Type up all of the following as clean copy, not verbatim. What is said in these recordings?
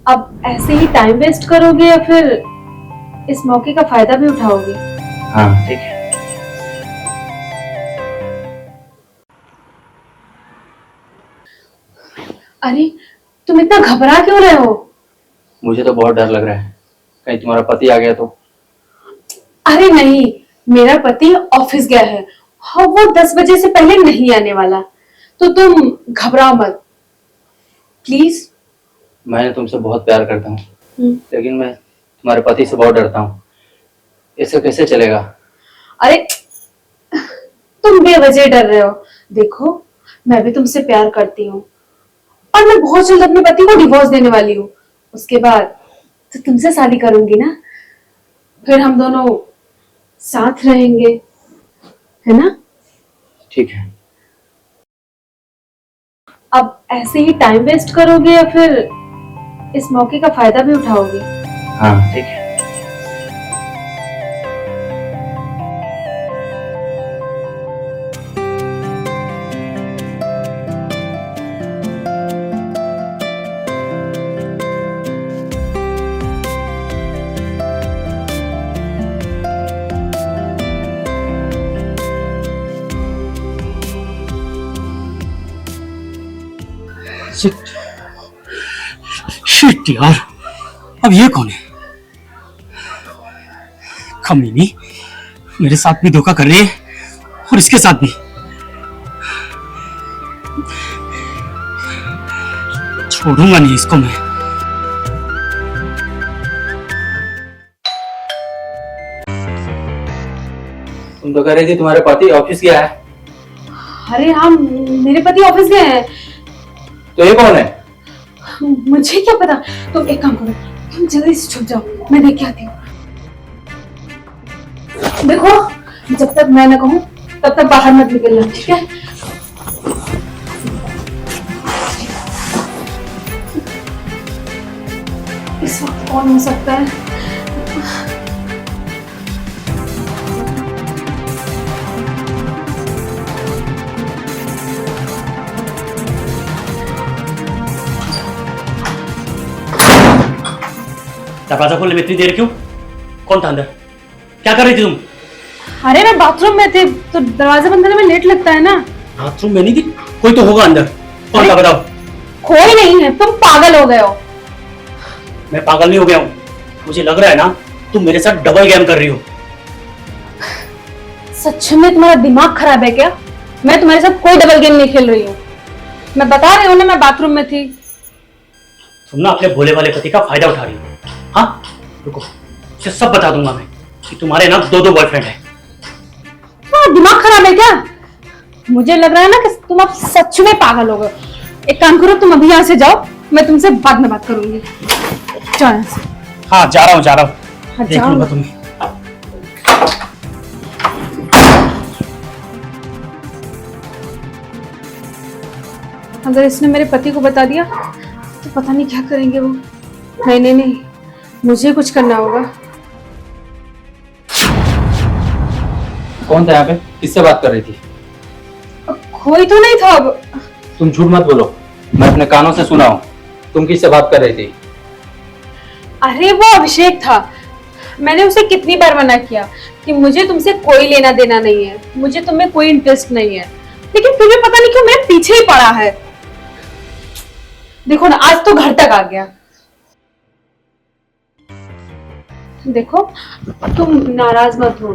अब ऐसे ही time waste करोगे या फिर इस मौके का फायदा भी उठाओगे? हाँ ठीक है। अरे, तुम इतना घबरा क्यों रहे हो? मुझे तो बहुत डर लग रहा है, कहीं तुम्हारा पति आ गया तो। अरे नहीं, मेरा पति ऑफिस गया है। हाँ, वो 10 बजे से पहले नहीं आने वाला, तो तुम घबराओ मत प्लीज। मैं तुमसे बहुत प्यार करता हूँ, लेकिन मैं तुम्हारे पति से बहुत डरता हूँ। इससे कैसे चलेगा? अरे, तुम बेवजह डर रहे हो। देखो, मैं भी तुमसे प्यार करती हूँ और मैं बहुत जल्द अपने पति को डिवोर्स देने वाली हूँ। उसके बाद तो तुमसे शादी करूंगी ना, फिर हम दोनों साथ रहेंगे, है ना? ठीक है। अब ऐसे ही टाइम वेस्ट करोगे या फिर इस मौके का फायदा भी उठाओगे? हाँ ठीक है। शिट यार, अब ये कौन है? कमीनी मेरे साथ भी धोखा कर रही है और इसके साथ भी। छोड़ूंगा नहीं इसको मैं। तुम तो कह रही थी तुम्हारे पति ऑफिस गया है। अरे हाँ, मेरे पति ऑफिस गए हैं। तो ये कौन है? मुझे क्या पता। तुम एक काम करो, तुम जल्दी से छुप जाओ, मैं देख के आती हूँ। देखो, जब तक मैं न कहूँ तब तक बाहर मत निकलना, ठीक है? इस वक्त कौन हो सकता है? दरवाजा खोलने में इतनी देर क्यों? कौन था अंदर? क्या कर रही थी तुम? अरे मैं बाथरूम में थी, तो दरवाजा बंद करने में लेट लगता है ना। बाथरूम में नहीं थी? कोई तो होगा अंदर। कौन था बताओ? कोई नहीं है, तुम पागल हो गए हो। मैं पागल नहीं हो गया हूँ, मुझे लग रहा है ना तुम मेरे साथ डबल गेम कर रही हो। सच में तुम्हारा दिमाग खराब है क्या? मैं तुम्हारे साथ कोई डबल गेम नहीं खेल रही हूँ। मैं बता रही हूँ ना, मैं बाथरूम में थी। तुम ना अपने भोले वाले पति का फायदा उठा रही हो। हाँ रुको, उसे सब बता दूंगा मैं कि तुम्हारे ना दो बॉयफ्रेंड है। तुम्हारा दिमाग खराब है क्या? मुझे लग रहा है ना कि तुम अब सच में पागल हो गए। एक काम करो, तुम अभी यहाँ से जाओ, मैं तुमसे बाद में बात करूंगी। जाओ यहाँ से। हाँ जा रहा हूँ हाँ, देख जाओ। लूंगा तुम्हें। अगर इसने मेरे पति को बता दिया तो पता नहीं क्या करेंगे वो। नहीं नहीं नहीं, मुझे कुछ करना होगा। कौन था यहाँ पे? किससे बात कर रही थी? कोई तो नहीं था। अब तुम झूठ मत बोलो, मैं अपने कानों से सुना हूँ। तुम किससे बात कर रही थी? अरे वो अभिषेक था। मैंने उसे कितनी बार मना किया कि मुझे तुमसे कोई लेना देना नहीं है, मुझे तुम्हें कोई इंटरेस्ट नहीं है, लेकिन फिर भी पता नहीं क्यों मेरे पीछे ही पड़ा है। देखो ना, आज तो घर तक आ गया। देखो, तुम नाराज मत हो।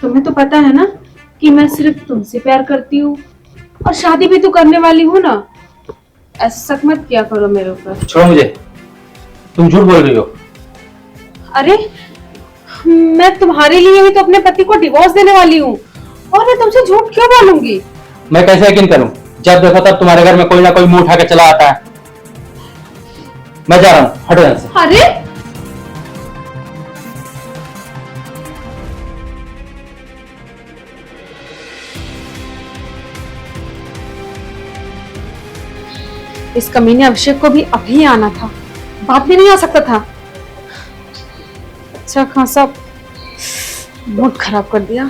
तुम्हें तो पता है ना कि मैं सिर्फ तुमसे प्यार करती हूँ और शादी भी तो करने वाली हूँ ना। ऐसा शक मत किया करो मेरे ऊपर। छोड़ो मुझे, तुम झूठ बोल रही हो। अरे, मैं तुम्हारे लिए ही तो अपने पति को डिवोर्स देने वाली हूँ, और मैं तुमसे झूठ क्यों बोलूंगी? मैं कैसे यकीन करूं? जब देखो तब तुम्हारे घर में कोई ना कोई मुंह उठा के चला आता है। मैं जा रहा हूँ, हटो यहाँ से। अरे, इस कमीने अभिषेक को भी अभी आना था, बात भी नहीं आ सकता था। अच्छा खासा मूड खराब कर दिया।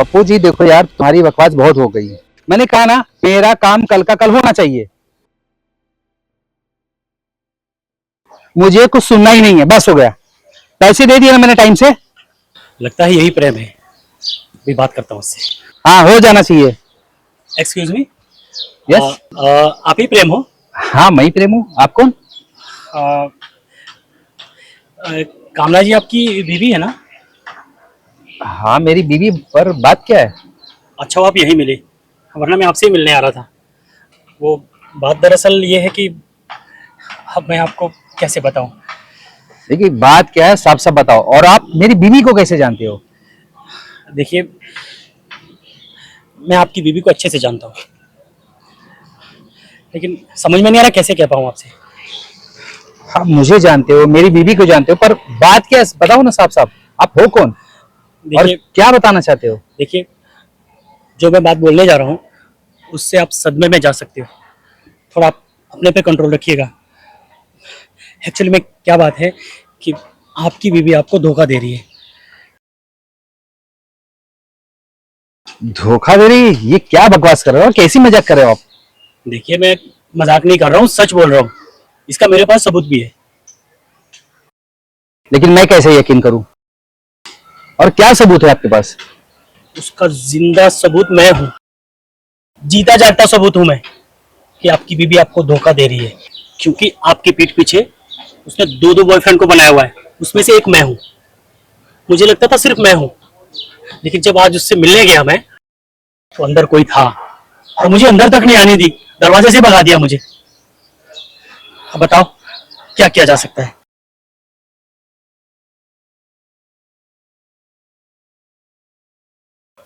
पप्पू जी देखो यार, तुम्हारी बकवास बहुत हो गई है। मैंने कहा ना, मेरा काम कल का कल होना चाहिए। मुझे कुछ सुनना ही नहीं है, बस हो गया। पैसे दे दिए ना मैंने टाइम से। लगता है यही प्रेम है। भी बात करता हूँ उससे। हाँ, हो जाना चाहिए। Excuse me. यस। आप ही प्रेम हो? हाँ, मैं ही प्रेम हूँ। आप कौन? आ, कामला जी आपकी बीवी है ना? हाँ, मेरी बीवी। पर बात क्या है? अच्छा वो आप यहीं मिले, वरना मैं आपसे ही मिलने आ रहा था। वो बात दरअसल ये है कि अब मैं आपको कैसे बताऊं। देखिए, बात क्या है साफ साफ बताओ। और आप मेरी बीवी को कैसे जानते हो? देखिए, मैं आपकी बीवी को अच्छे से जानता हूँ, लेकिन समझ में नहीं आ रहा कैसे कह पाऊँ आपसे। आप मुझे जानते हो, मेरी बीवी को जानते हो, पर बात क्या है बताओ ना साफ साफ। आप हो कौन और देखिए क्या बताना चाहते हो? देखिए, जो मैं बात बोलने जा रहा हूँ उससे आप सदमे में जा सकते हो। थोड़ा आप अपने पे कंट्रोल रखिएगा। एक्चुअली में क्या बात है कि आपकी बीवी आपको धोखा दे रही है। धोखा दे रही है? ये क्या बकवास कर रहे हो? कैसी मजाक कर रहे हो आप? देखिए, मैं मजाक नहीं कर रहा हूँ, सच बोल रहा हूँ। इसका मेरे पास सबूत भी है। लेकिन मैं कैसे यकीन करूं? और क्या सबूत है आपके पास? उसका जिंदा सबूत मैं हूँ, जीता जागता सबूत हूँ मैं कि आपकी बीवी आपको धोखा दे रही है। क्योंकि आपकी पीठ पीछे उसने दो दो बॉयफ्रेंड को बनाया हुआ है, उसमें से एक मैं हूँ। मुझे लगता था सिर्फ मैं हूँ, लेकिन जब आज उससे मिलने गया मैं, तो अंदर कोई था और मुझे अंदर तक नहीं आने दी, दरवाजे से भगा दिया मुझे। अब बताओ क्या किया जा सकता है।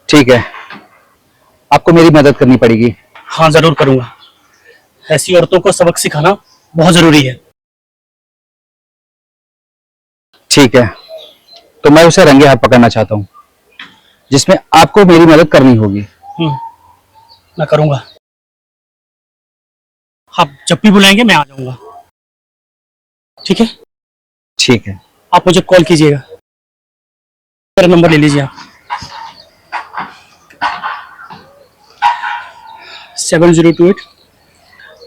ठीक है, आपको मेरी मदद करनी पड़ेगी। हाँ जरूर करूंगा। ऐसी औरतों को सबक सिखाना बहुत जरूरी है। ठीक है, तो मैं उसे रंगे हाथ पकड़ना चाहता हूँ, जिसमें आपको मेरी मदद करनी होगी। मैं करूंगा। आप जब भी बुलाएंगे मैं आ जाऊंगा। ठीक है? ठीक है। आप मुझे कॉल कीजिएगा। मेरा नंबर ले लीजिए आप। 7028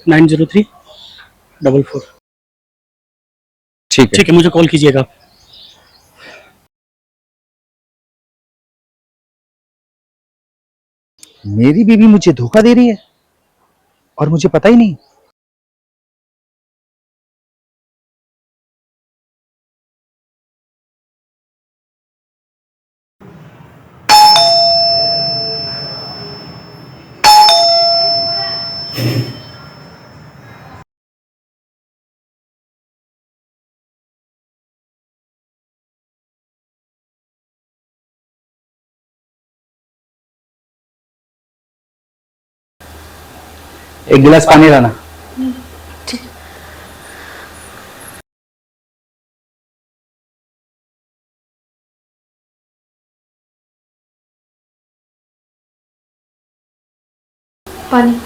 903 444। ठीक है। ठीक है, मुझे कॉल कीजिएगा आप। मेरी बीवी मुझे धोखा दे रही है और मुझे पता ही नहीं। एक गिलास पानी लाना। पानी।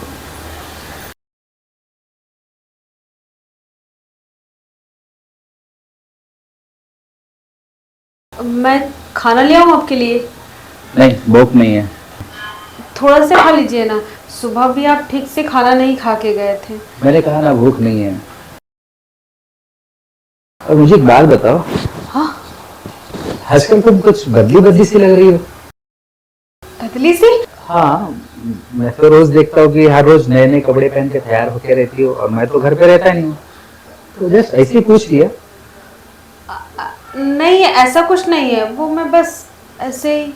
मैं खाना ले आऊँ आपके लिए? नहीं, भूख नहीं है। थोड़ा सा खा लीजिए ना, सुबह भी आप ठीक से खाना नहीं खा के गए थे। मैंने कहा ना, भूख नहीं है। और मुझे एक बात बताओ। हाँ? आजकल तुम कुछ बदली बदली सी लग रही हो। बदली सी? हाँ, मैं तो रोज देखता हूँ कि हर रोज नए नए कपड़े पहन के तैयार होके रहती हो, और मैं तो घर पे रहता नहीं हूँ, तो जस्ट ऐसे ही पूछ लिया। नहीं, ऐसा कुछ नहीं है, वो मैं बस ऐसे ही।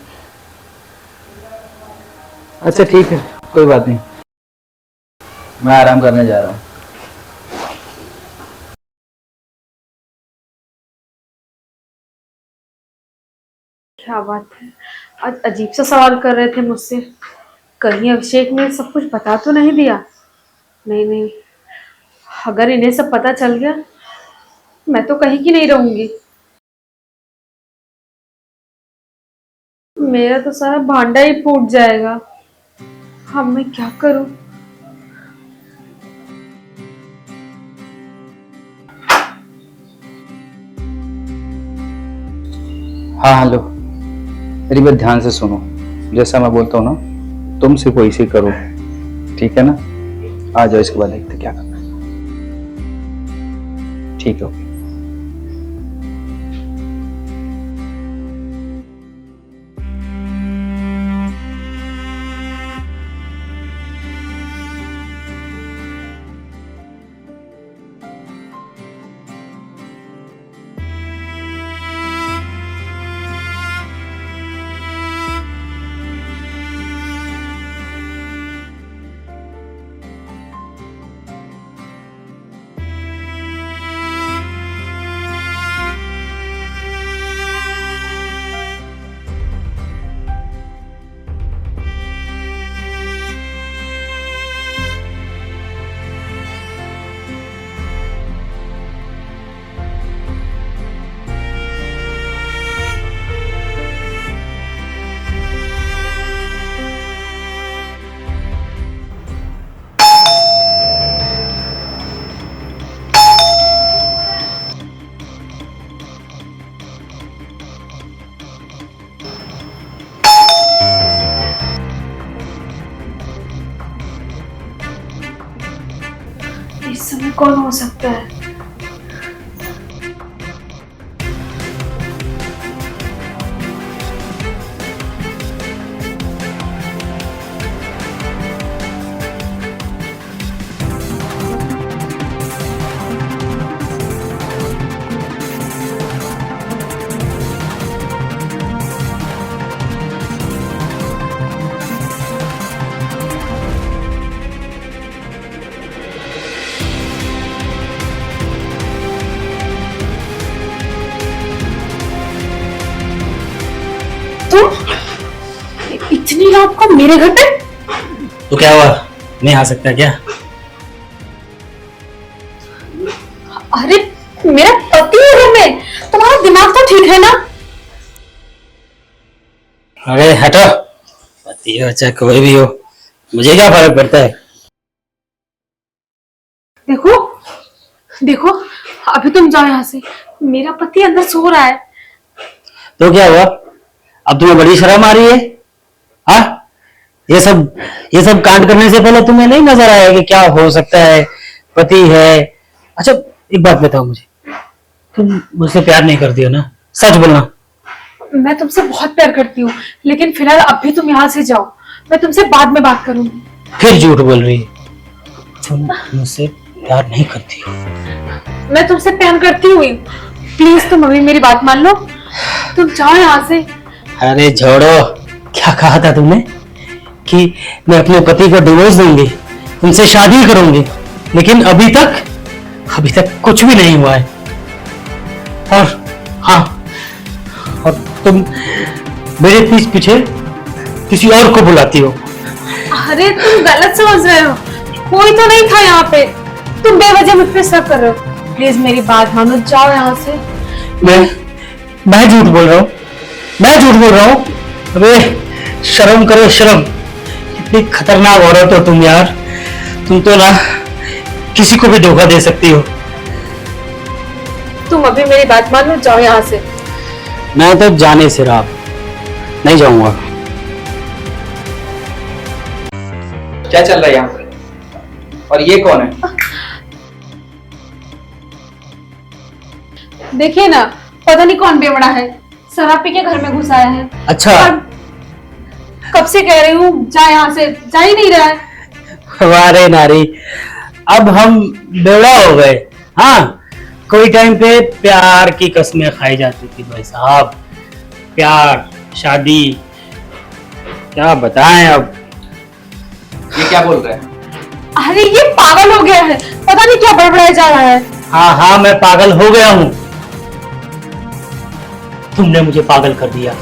अच्छा ठीक है, कोई बात नहीं, मैं आराम करने जा रहा हूँ। क्या बात है, आज अजीब सा सवाल कर रहे थे मुझसे। कहीं अभिषेक ने सब कुछ बता तो नहीं दिया? नहीं नहीं, अगर इन्हें सब पता चल गया, मैं तो कहीं की नहीं रहूंगी। मेरा तो सारा भांडा ही फूट जाएगा। अब मैं क्या करूं? हाँ हेलो, मेरी बात ध्यान से सुनो। जैसा मैं बोलता हूँ ना, तुम सिर्फ वैसे ही करो, ठीक है ना? आ जाओ, इसके बाद देखते क्या करना है। ठीक है। इस समय कौन हो सकता है? इतनी रात को मेरे घर पे? तो क्या हुआ, नहीं आ सकता क्या? अरे मेरा पति है घर में, तुम्हारा दिमाग तो ठीक है ना? अरे हटो, पति हो चाहे कोई भी हो, मुझे क्या फर्क पड़ता है? देखो देखो, अभी तुम जाओ यहाँ से, मेरा पति अंदर सो रहा है। तो क्या हुआ, अब तुम्हें बड़ी शर्म आ रही है? हाँ, ये सब कांड करने से पहले तुम्हें नहीं नजर आया कि क्या हो सकता है? पति है। अच्छा एक बात बताओ मुझे, तुम मुझसे प्यार नहीं करती हो ना? सच बोलना। मैं तुमसे बहुत प्यार करती हूँ, लेकिन फिलहाल अभी तुम यहाँ से जाओ, मैं तुमसे बाद में बात करूंगी। फिर झूठ बोल रही है, तुम मुझसे प्यार नहीं करती हो। मैं तुमसे प्यार करती हूँ, प्लीज तुम अभी मेरी बात मान लो, तुम जाओ यहाँ से। अरे छोड़ो, क्या कहा था तुमने कि मैं अपने पति को डिवोर्स दूंगी, तुमसे शादी करूंगी, लेकिन अभी तक कुछ भी नहीं हुआ है। और हाँ, और तुम मेरे पीछे किसी और को बुलाती हो। अरे तुम गलत समझ रहे हो, कोई तो नहीं था यहाँ पे, तुम बेवजह मुझ पे शक कर रहे हो। प्लीज मेरी बात मानो, जाओ यहाँ से। मैं झूठ बोल रहा हूँ? अबे शर्म करो, शर्म। कितनी खतरनाक औरत हो तुम यार, तुम तो ना किसी को भी धोखा दे सकती हो। तुम अभी मेरी बात मानो, जाओ यहाँ से। मैं तो जाने से रहा, नहीं जाऊंगा। क्या चल रहा है यहाँ पे? और ये कौन है? देखिए ना, पता नहीं कौन बेवड़ा है, शराब पी के घर में घुस आया है। अच्छा, कब से कह रही हूँ जा यहाँ से, जा ही नहीं रहा है। वारे नारी, अब हम बेवड़ा हो गए। हाँ, कोई टाइम पे प्यार की कस्में खाई जाती थी भाई साहब, प्यार, शादी, क्या बताएं अब। ये क्या बोल रहे हैं? अरे ये पागल हो गया है, पता नहीं क्या बड़बड़ाया जा रहा है। हाँ, मैं पागल हो गया हूँ, तुमने मुझे पागल कर दिया,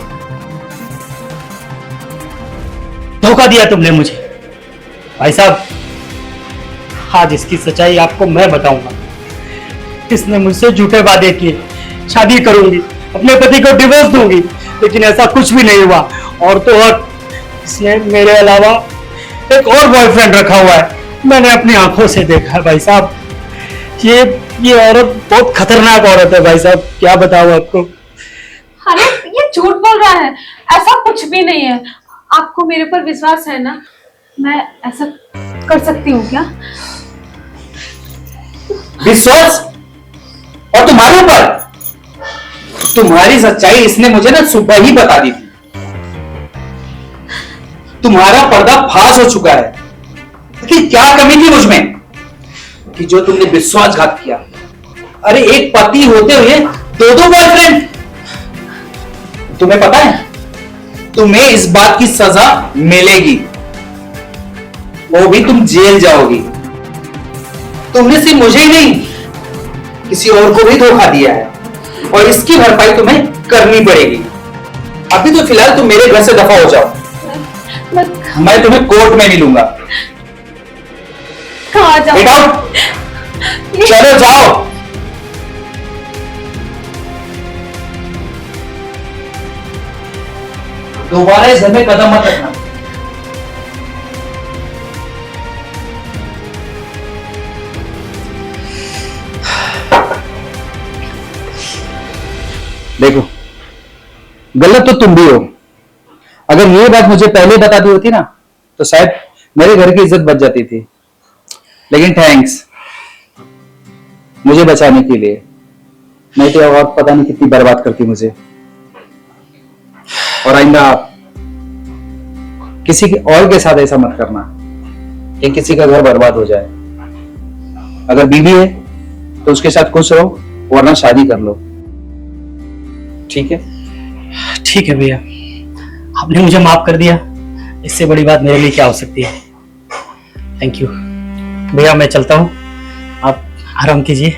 धोखा दिया तुमने मुझे भाई साहब। आज इसकी सच्चाई आपको मैं बताऊंगा। इसने मुझसे झूठे वादे किए, शादी करूंगी, अपने पति को डिवोर्स दूंगी, लेकिन ऐसा कुछ भी नहीं हुआ। और तो और इसने मेरे अलावा एक और बॉयफ्रेंड रखा हुआ है, मैंने अपनी आंखों से देखा है भाई साहब। ये औरत बहुत खतरनाक औरत है भाई साहब, क्या बताऊं आपको। अरे ये झूठ बोल रहा है, ऐसा कुछ भी नहीं है। आपको मेरे पर विश्वास है ना? मैं ऐसा कर सकती हूँ क्या? विश्वास? और तुम्हारे ऊपर? तुम्हारी सच्चाई इसने मुझे ना सुबह ही बता दी थी। तुम्हारा पर्दा फाश हो चुका है कि क्या कमी थी मुझमें कि जो तुमने विश्वासघात किया। अरे एक पति होते हुए दो दो बॉयफ्रेंड। तुम्हें पता है तुम्हें इस बात की सजा मिलेगी, वो भी तुम जेल जाओगी। तुमने सिर्फ मुझे ही नहीं किसी और को भी धोखा दिया है और इसकी भरपाई तुम्हें करनी पड़ेगी। अभी तो फिलहाल तुम मेरे घर से दफा हो जाओ। मैं तुम्हें कोर्ट में मिलूंगा। कहाँ जाओ? Get out. चलो जाओ। दोबारा इस घर में कदम मत रखना। देखो गलत तो तुम भी हो। अगर ये बात मुझे पहले बता दी होती ना तो शायद मेरे घर की इज्जत बच जाती थी। लेकिन थैंक्स मुझे बचाने के लिए, नहीं तो और पता नहीं कितनी बर्बाद करती मुझे। और आइंदा आप किसी के और के साथ ऐसा मत करना कि किसी का घर बर्बाद हो जाए। अगर बीवी है तो उसके साथ खुश रहो, वरना शादी कर लो। ठीक है? ठीक है भैया, आपने मुझे माफ कर दिया, इससे बड़ी बात मेरे लिए क्या हो सकती है। थैंक यू भैया, मैं चलता हूँ, आप आराम कीजिए।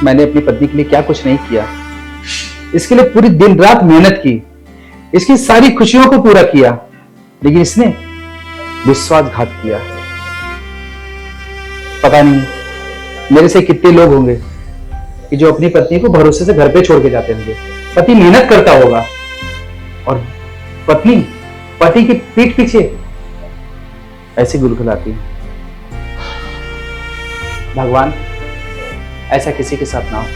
मैंने अपनी पत्नी के लिए क्या कुछ नहीं किया। इसके लिए पूरी दिन रात मेहनत की, इसकी सारी खुशियों को पूरा किया, लेकिन इसने विश्वासघात किया। पता नहीं मेरे से कितने लोग होंगे कि जो अपनी पत्नी को भरोसे से घर पे छोड़ के जाते होंगे। पति मेहनत करता होगा और पत्नी पति की पीठ पीछे ऐसे गुलगुलाती। भगवान ऐसा किसी के साथ ना हो।